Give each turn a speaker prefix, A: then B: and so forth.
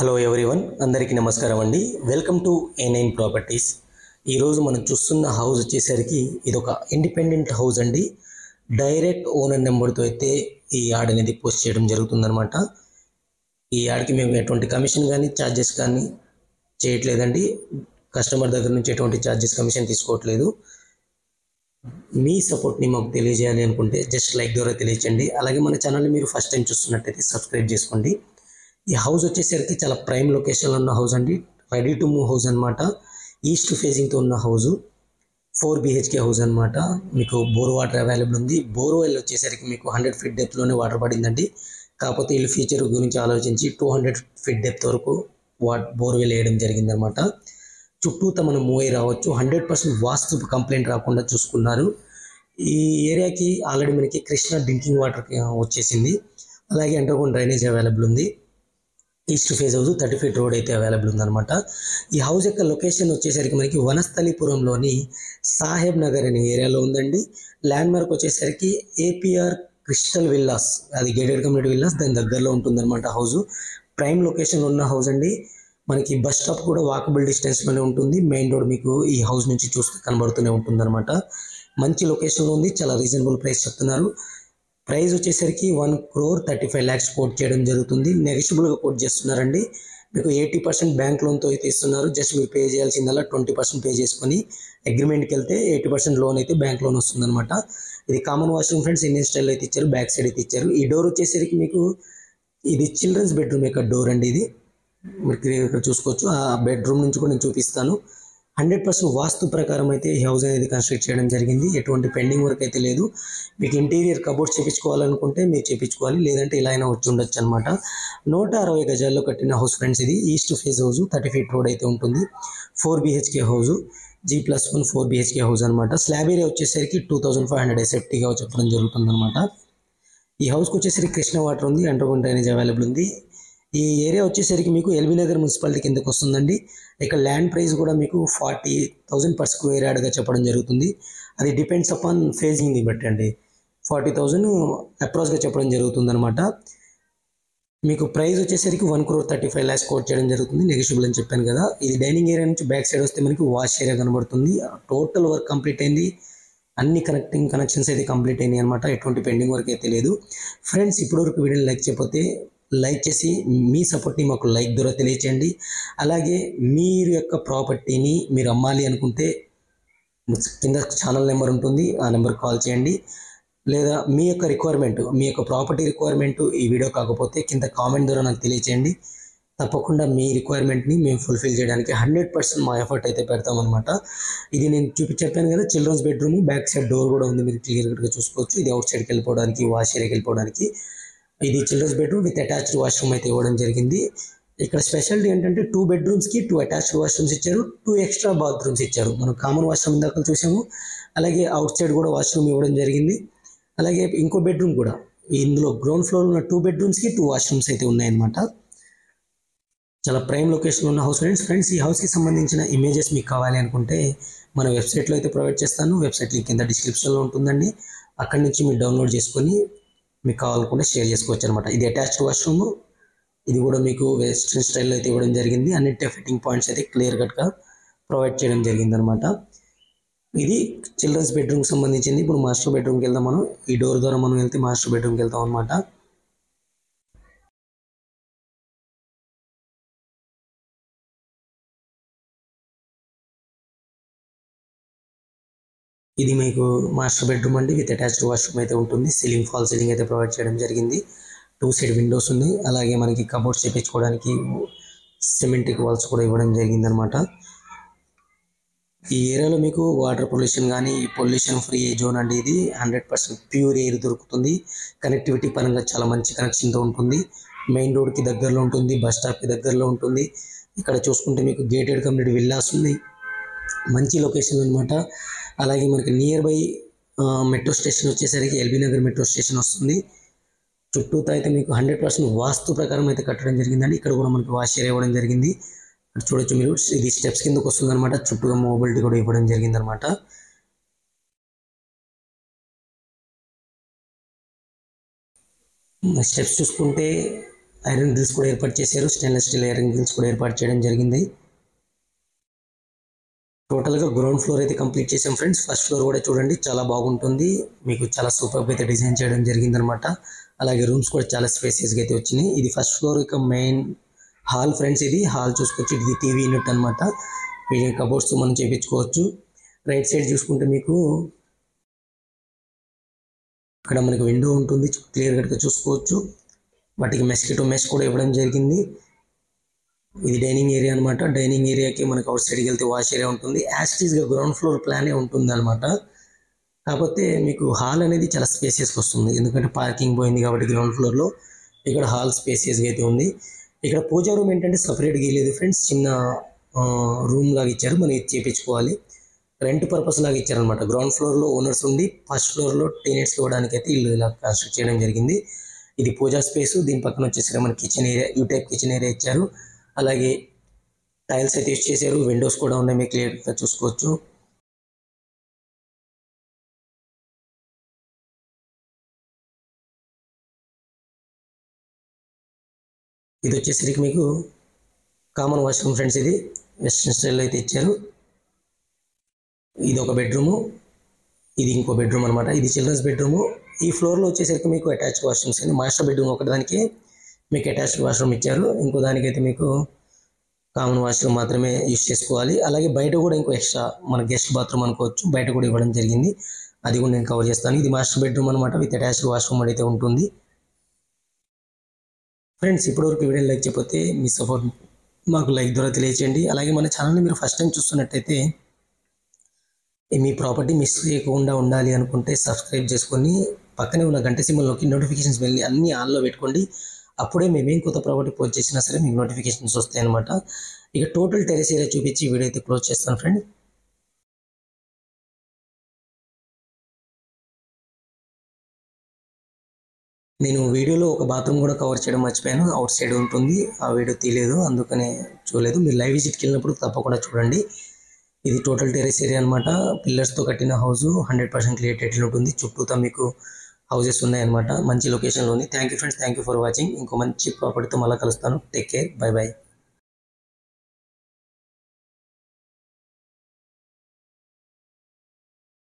A: Hello everyone, అందరికీ నమస్కారం అండి. Welcome to A9 properties. ఈరోజు మనం చూస్తున్న హౌస్ వచ్చేసరికి ఇది ఒక ఇండిపెండెంట్ హౌస్ అండి. డైరెక్ట్ ఓనర్ నెంబర్తో అయితే ఈ యాడ్ అనేది పోస్ట్ చేయడం జరుగుతుందన్నమాట. ఈ యాడ్కి మేము ఎటువంటి కమిషన్ కానీ ఛార్జెస్ కానీ చేయట్లేదండి. కస్టమర్ దగ్గర నుంచి ఎటువంటి ఛార్జెస్ కమిషన్ తీసుకోవట్లేదు. మీ సపోర్ట్ని మాకు తెలియజేయాలి అనుకుంటే జస్ట్ లైక్ ద్వారా తెలియచేయండి. అలాగే మన ఛానల్ని మీరు ఫస్ట్ టైం చూస్తున్నట్టయితే సబ్స్క్రైబ్ చేసుకోండి. ఈ హౌస్ వచ్చేసరికి చాలా ప్రైమ్ లొకేషన్లో ఉన్న హౌస్ అండి. రెడీ టు మూవ్ హౌస్ అనమాట. ఈస్ట్ ఫేసింగ్తో ఉన్న హౌజు 4 BHK హౌస్ అనమాట. మీకు బోర్ వాటర్ అవైలబుల్ ఉంది. బోర్వెల్ వచ్చేసరికి మీకు 100 feet డెప్త్లోనే వాటర్ పడిందండి. కాకపోతే వీళ్ళు ఫ్యూచర్ గురించి ఆలోచించి 200 feet డెప్త్ వరకు బోర్వెల్ వేయడం జరిగిందనమాట. చుట్టూతో మనం మూవ్ అయి రావచ్చు. 100% వాస్తు కంప్లైంట్ రాకుండా చూసుకున్నారు. ఈ ఏరియాకి ఆల్రెడీ మనకి కృష్ణా డ్రింకింగ్ వాటర్ వచ్చేసింది. అలాగే అండర్గ్రౌండ్ డ్రైనేజ్ అవైలబుల్ ఉంది. East phase house 30 feet road అయితే అవైలబుల్ ఉందన్నమాట. ఈ హౌస్ యొక్క లొకేషన్ వచ్చేసరికి మనకి వనస్థలిపురంలోని సాహెబ్ నగర్ అనే ఏరియాలో ఉందండి. ల్యాండ్ మార్క్ వచ్చేసరికి APR క్రిస్టల్ విల్లాస్, అది గేటెడ్ కమ్యూనిటీ విల్లాస్, దాని దగ్గరలో ఉంటుందన్నమాట. హౌస్ ప్రైమ్ లొకేషన్లో ఉన్న హౌస్ అండి. మనకి బస్ స్టాప్ కూడా వాకబుల్ డిస్టెన్స్లోనే ఉంటుంది. మెయిన్ రోడ్ మీకు ఈ హౌస్ నుంచి చూస్తే కనబడుతూనే ఉంటుందన్నమాట. మంచి లొకేషన్లో ఉంది. చాలా రీజనబుల్ ప్రైస్ చెప్తున్నారు. ప్రైస్ వచ్చేసరికి 1,35,00,000 కోట్ చేయడం జరుగుతుంది. నెగోషియబుల్గా కోట్ చేస్తున్నారండి. మీకు 80% బ్యాంక్ లోన్తో అయితే ఇస్తున్నారు. జస్ట్ మీరు పే చేయాల్సిందల్లా 20% పే చేసుకొని అగ్రిమెంట్కి వెళ్తే 80% లోన్ అయితే బ్యాంక్ లోన్ వస్తుందన్నమాట. ఇది common washroom friends. Indian style అయితే ఇచ్చారు. బ్యాక్ సైడ్ అయితే ఇచ్చారు. ఈ డోర్ వచ్చేసరికి మీకు ఇది చిల్డ్రన్స్ బెడ్రూమ్ యొక్క డోర్ అండి. ఇది మీరు క్లియర్ ఇక్కడ చూసుకోవచ్చు. ఆ బెడ్రూమ్ నుంచి కూడా నేను చూపిస్తాను. 100% వాస్తు ప్రకారం అయితే ఈ హౌస్ అనేది కన్స్ట్రక్ట్ చేయడం జరిగింది. ఎటువంటి పెండింగ్ వర్క్ అయితే లేదు. మీకు ఇంటీరియర్ కబోర్డ్స్ చేయించుకోవాలనుకుంటే మీరు చేయించుకోవాలి, లేదంటే ఇలా అయినా వచ్చి ఉండొచ్చు అనమాట. 160 గజాల్లో కట్టిన హౌస్ ఫ్రెండ్స్ ఇది. East phase house 30 feet road అయితే ఉంటుంది. 4 BHK house, G+1 4 BHK house అనమాట. స్లాబ్ ఏరియా వచ్చేసరికి 2500 SFTగా చెప్పడం జరుగుతుంది అనమాట. ఈ హౌస్కి వచ్చేసరికి కృష్ణ వాటర్ ఉంది. అండర్గ్రౌండ్ డ్రైనేజ్ అవైలబుల్ ఉంది. ఈ ఏరియా వచ్చేసరికి మీకు ఎల్బీ నగర్ మున్సిపాలిటీ కిందకు వస్తుందండి. ఇక్కడ ల్యాండ్ ప్రైస్ కూడా మీకు 40,000 per square యార్డ్గా చెప్పడం జరుగుతుంది. అది డిపెండ్స్ అపాన్ ఫేజింగ్ని బట్టి అండి. 40,000 అప్రాక్స్గా చెప్పడం జరుగుతుంది అనమాట. మీకు ప్రైస్ వచ్చేసరికి 1,35,00,000 కోట్ చేయడం జరుగుతుంది. నెగోషియబుల్ అని చెప్పాను కదా. ఇది డైనింగ్ ఏరియా నుంచి బ్యాక్ సైడ్ వస్తే మనకి వాష్ ఏరియా కనబడుతుంది. టోటల్ వర్క్ కంప్లీట్ అయింది. అన్ని కనెక్షన్స్ అయితే కంప్లీట్ అయినాయి అనమాట. ఎటువంటి పెండింగ్ వర్క్ అయితే లేదు. ఫ్రెండ్స్, ఇప్పటివరకు వీడియోని లైక్ చేయకపోతే లైక్ చేసి మీ సపోర్ట్ని మాకు లైక్ ద్వారా తెలియచేయండి. అలాగే మీరు యొక్క ప్రాపర్టీని మీరు అమ్మాలి అనుకుంటే కింద ఛానల్ నెంబర్ ఉంటుంది, ఆ నెంబర్కి కాల్ చేయండి. లేదా మీ యొక్క రిక్వైర్మెంట్, మీ యొక్క ప్రాపర్టీ రిక్వైర్మెంట్ ఈ వీడియో కాకపోతే కింద కామెంట్ ద్వారా నాకు తెలియచేయండి. తప్పకుండా మీ రిక్వైర్మెంట్ని మేము ఫుల్ఫిల్ చేయడానికి 100% మా ఎఫర్ట్ అయితే పెడతామన్నమాట. ఇది నేను చెప్పాను కదా, children's bedroom, back side door కూడా ఉంది. మీరు క్లియర్గా చూసుకోవచ్చు. ఇది అవుట్ సైడ్కి వెళ్ళిపోవడానికి, వాష్ ఏరియాకి వెళ్ళిపోవడానికి. ఇది children's bedroom with attached washroom అయితే ఇవ్వడం జరిగింది. ఇక్కడ స్పెషాలిటీ ఏంటంటే 2 bedrooms-కి 2 అటాచ్డ్ వాష్రూమ్స్ ఇచ్చారు, 2 extra bathrooms ఇచ్చారు. మనం కామన్ వాష్రూమ్ ఇందాక చూసాము. అలాగే అవుట్ సైడ్ కూడా వాష్రూమ్ ఇవ్వడం జరిగింది. అలాగే ఇంకో బెడ్రూమ్ కూడా, ఇందులో గ్రౌండ్ ఫ్లోర్ ఉన్న 2 bedrooms-కి 2 washrooms అయితే ఉన్నాయన్నమాట. చాలా ప్రైమ్ లొకేషన్లో ఉన్న హౌస్ ఫ్రెండ్స్. ఈ హౌస్కి సంబంధించిన ఇమేజెస్ మీకు కావాలి అనుకుంటే మన వెబ్సైట్లో అయితే ప్రొవైడ్ చేస్తాను. వెబ్సైట్ లింక్ కింద డిస్క్రిప్షన్లో ఉంటుందండి. అక్కడి నుంచి మీరు డౌన్లోడ్ చేసుకొని మీకు కావాలనుకుంటే షేర్ చేసుకోవచ్చు అనమాట. ఇది అటాచ్డ్ వాష్రూమ్. ఇది కూడా మీకు వెస్ట్రన్ స్టైల్లో అయితే ఇవ్వడం జరిగింది. అన్నిటి ఫిట్టింగ్ పాయింట్స్ అయితే క్లియర్ కట్గా ప్రొవైడ్ చేయడం జరిగింది అనమాట. ఇది చిల్డ్రన్స్ బెడ్రూమ్కి సంబంధించింది. ఇప్పుడు మాస్టర్ బెడ్రూమ్కి వెళ్దాం. మనం ఈ డోర్ ద్వారా మనం వెళ్తే మాస్టర్ బెడ్రూమ్కి వెళ్తాం అనమాట. ఇది మీకు మాస్టర్ బెడ్రూమ్ అండి, విత్ అటాచ్డ్ వాష్రూమ్ అయితే ఉంటుంది. సీలింగ్, ఫాల్ సీలింగ్ అయితే ప్రొవైడ్ చేయడం జరిగింది. 2 side విండోస్ ఉన్నాయి. అలాగే మనకి కబోర్డ్స్ చేయించుకోవడానికి సిమెంటిక్ వాల్స్ కూడా ఇవ్వడం జరిగింది అనమాట. ఈ ఏరియాలో మీకు వాటర్ పొల్యూషన్ కానీ పొల్యూషన్ ఫ్రీ జోన్ అండి. ఇది 100% ప్యూర్ ఎయిర్ దొరుకుతుంది. కనెక్టివిటీ పరంగా చాలా మంచి కనెక్షన్తో ఉంటుంది. మెయిన్ రోడ్కి దగ్గరలో ఉంటుంది. బస్ స్టాప్కి దగ్గరలో ఉంటుంది. ఇక్కడ చూసుకుంటే మీకు గేటెడ్ కమ్యూనిటీ విల్లాస్ ఉన్నాయి. మంచి లొకేషన్ అనమాట. అలాగే మనకి నియర్ బై మెట్రో స్టేషన్ వచ్చేసరికి ఎల్బీ నగర్ మెట్రో స్టేషన్ వస్తుంది. చుట్టూతో అయితే మీకు 100% వాస్తు ప్రకారం అయితే కట్టడం జరిగిందండి. ఇక్కడ కూడా మనకి వాష్ ఏరియా ఇవ్వడం జరిగింది. చూడొచ్చు మీరు. ఇది స్టెప్స్ కిందకు వస్తుంది అనమాట. చుట్టూగా మొబిలిటీ కూడా ఇవ్వడం జరిగింది అనమాట. స్టెప్స్ చూసుకుంటే ఐరన్ గ్రిల్స్ కూడా ఏర్పాటు చేశారు. స్టెయిన్లెస్ స్టీల్ ఐరన్ గ్రిల్స్ కూడా ఏర్పాటు చేయడం జరిగింది. టోటల్గా గ్రౌండ్ ఫ్లోర్ అయితే కంప్లీట్ చేసాం ఫ్రెండ్స్. ఫస్ట్ ఫ్లోర్ కూడా చూడండి, చాలా బాగుంటుంది. మీకు చాలా సూపర్గా అయితే డిజైన్ చేయడం జరిగిందనమాట. అలాగే రూమ్స్ కూడా చాలా స్పేసియస్గా అయితే వచ్చినాయి. ఇది ఫస్ట్ ఫ్లోర్ ఇక మెయిన్ హాల్ ఫ్రెండ్స్. ఇది హాల్ చూసుకోవచ్చు. ఇది టీవీ యూనిట్ అనమాట. వీటి కబోర్డ్స్ మనం చేయించుకోవచ్చు. రైట్ సైడ్ చూసుకుంటే మీకు ఇక్కడ మనకి విండో ఉంటుంది, క్లియర్ కట్గా చూసుకోవచ్చు. వాటికి మెస్కిటో మెష్ కూడా ఇవ్వడం జరిగింది. ఇది డైనింగ్ ఏరియా అనమాట. డైనింగ్ ఏరియాకి మనకు అవుట్ సైడ్కి వెళ్తే వాష్ ఏరియా ఉంటుంది. యాస్టీస్గా గ్రౌండ్ ఫ్లోర్ ప్లానే ఉంటుంది అనమాట. కాకపోతే మీకు హాల్ అనేది చాలా స్పేసియస్గా వస్తుంది, ఎందుకంటే పార్కింగ్ పోయింది కాబట్టి గ్రౌండ్ ఫ్లోర్లో. ఇక్కడ హాల్ స్పేసియస్గా అయితే ఉంది. ఇక్కడ పూజా రూమ్ ఏంటంటే సపరేట్గా ఇవ్వలేదు ఫ్రెండ్స్, చిన్న రూమ్ లాగా ఇచ్చారు, మనం ఇది చేయించుకోవాలి. రెంట్ పర్పస్ లాగా ఇచ్చారనమాట. గ్రౌండ్ ఫ్లోర్లో ఓనర్స్ ఉండి ఫస్ట్ ఫ్లోర్లో టెనెంట్స్కి ఇవ్వడానికి అయితే ఇల్లు ఇలా కన్స్ట్రక్ట్ చేయడం జరిగింది. ఇది పూజా స్పేస్. దీని పక్కన వచ్చేసరికి మన kitchen area, you type kitchen area ఇచ్చారు. అలాగే టైల్స్ అయితే యూజ్ చేశారు. విండోస్ కూడా ఉన్నాయి, మీకు క్లియర్గా చూసుకోవచ్చు. ఇది వచ్చేసరికి మీకు కామన్ వాష్రూమ్ ఫ్రెండ్స్. ఇది వెస్ట్రన్ స్టైల్లో అయితే ఇచ్చారు. ఇది ఒక బెడ్రూము, ఇది ఇంకో బెడ్రూమ్ అనమాట. ఇది చిల్డ్రన్స్ బెడ్రూము. ఈ ఫ్లోర్లో వచ్చేసరికి మీకు అటాచ్ వాష్రూమ్స్ అండి. మాస్టర్ బెడ్రూమ్ ఒకదానికి మీకు అటాచ్డ్ వాష్రూమ్ ఇచ్చారు, ఇంకో దానికైతే మీకు కామన్ వాష్రూమ్ మాత్రమే యూజ్ చేసుకోవాలి. అలాగే బయట కూడా ఇంకో ఎక్స్ట్రా మన గెస్ట్ బాత్రూమ్ అనుకోవచ్చు, బయట కూడా ఇవ్వడం జరిగింది. అది కూడా నేను కవర్ చేస్తాను. ఇది మాస్టర్ బెడ్రూమ్ అనమాట, విత్ అటాచ్డ్ వాష్రూమ్ అయితే ఉంటుంది. ఫ్రెండ్స్, ఇప్పటివరకు వీడియో లైక్ చేయకపోతే మీ సపోర్ట్ మాకు లైక్ ద్వారా తెలియచేయండి. అలాగే మన ఛానల్ని మీరు ఫస్ట్ టైం చూస్తున్నట్టయితే మీ ప్రాపర్టీ మిస్ చేయకుండా ఉండాలి అనుకుంటే సబ్స్క్రైబ్ చేసుకొని పక్కనే ఉన్న గంట సింబల్లోకి నోటిఫికేషన్స్ వెళ్ళి అన్ని ఆన్లో పెట్టుకోండి. అప్పుడే మేమేం కొత్త ప్రాపర్టీ పోస్ట్ చేసినా సరే మీకు నోటిఫికేషన్స్ వస్తాయి అనమాట. ఇక టోటల్ టెరెస్ ఏరియా చూపించి వీడియో అయితే క్లోజ్ చేస్తాను ఫ్రెండ్. నేను వీడియోలో ఒక బాత్రూమ్ కూడా కవర్ చేయడం మర్చిపోయాను, అవుట్ సైడ్ ఉంటుంది. ఆ వీడియో తీయలేదు, అందుకనే చూడలేదు. మీరు లైవ్ విజిట్కి వెళ్ళినప్పుడు తప్పకుండా చూడండి. ఇది టోటల్ టెరెస్ ఏరియా అనమాట. పిల్లర్స్తో కట్టిన హౌస్ 100% క్లియర్ టైటిల్ ఉంటుంది. చుట్టూతా మీకు హౌసెస్ ఉన్నాయన్నమాట. మంచి లొకేషన్లో ఉంది. Thank you friends, thank you for watching. ఇంకో మంచి ప్రాపర్టీతో మళ్ళీ కలుస్తాను. Take care, by by.